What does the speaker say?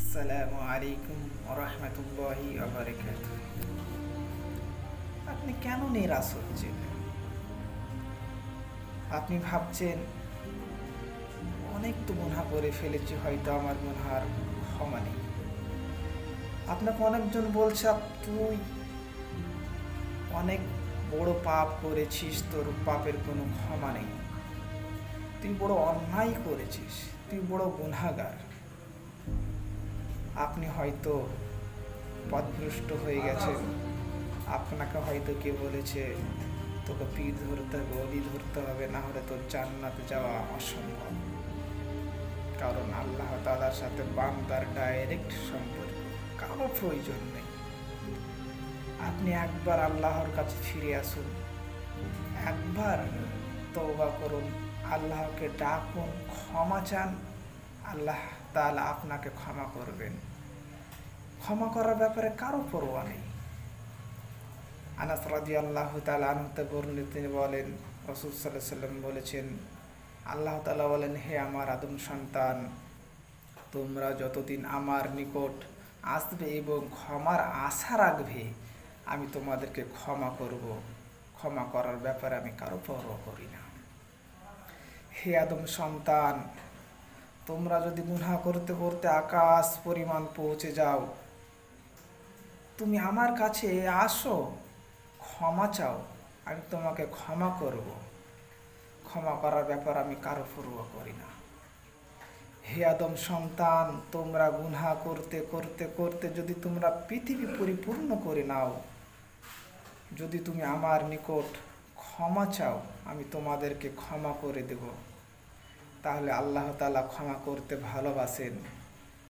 আসসালামু আলাইকুম রহমতুল্লাহি বারাকাতুহু। আপনি কেন নিরাশ হচ্ছেন? আপনি ভাবছেন অনেক তো গুনাহ করে ফেলেছি, হয়তো আমার গুনাহার ক্ষমা নেই। আপনাকে অনেকজন বলছে তুই অনেক বড় পাপ করেছিস, তোর পাপের কোনো ক্ষমা নেই, তুই বড় অন্যায় করেছিস, তুই বড় গুনাহগার। আপনি হয়তো পথভ্রষ্ট হয়ে গেছেন। আপনাকে হয়তো কে বলেছে তোকে পীর ধরতে হবে, অলি ধরতে হবে, না হলে তোর জান্নাতে যাওয়া অসম্ভব। কারণ আল্লাহ তাআলার সাথে বান্দার ডাইরেক্ট সম্পর্ক, কারো প্রয়োজন নেই। আপনি একবার আল্লাহর কাছে ফিরে আসুন, একবার তওবা করুন, আল্লাহকে ডাকুন, ক্ষমা চান, আল্লাহ তাআলা আপনাকে ক্ষমা করবেন। ক্ষমা করার ব্যাপারে কারো পরোয়া নেই। আনাস রাদিয়াল্লাহু তাআলা আনহু হতে বর্ণিত, তিনি বলেন, রাসূল সাল্লাল্লাহু আলাইহি ওয়াসাল্লাম বলেছেন, আল্লাহ তাআলা বলেন, হে আমার আদম সন্তান, তোমরা যতদিন আমার নিকট আসবে এবং ক্ষমার আশা রাখবে, আমি তোমাদেরকে ক্ষমা করব। ক্ষমা করার ব্যাপারে আমি কারো পরোয়া করি না। হে আদম সন্তান, তোমরা যদি গুনাহ করতে করতে আকাশ পরিমাণ পৌঁছে যাও, তুমি আমার কাছে আসো, ক্ষমা চাও, আমি তোমাকে ক্ষমা করব। ক্ষমা করার ব্যাপার আমি কারো পরোয়া করি না। হে আদম সন্তান, তোমরা গুনাহ করতে করতে করতে যদি তোমরা পৃথিবী পরিপূর্ণ করে নাও, যদি তুমি আমার নিকট ক্ষমা চাও, আমি তোমাদেরকে ক্ষমা করে দেব। তাহলে আল্লাহ তাআলা ক্ষমা করতে ভালোবাসেন।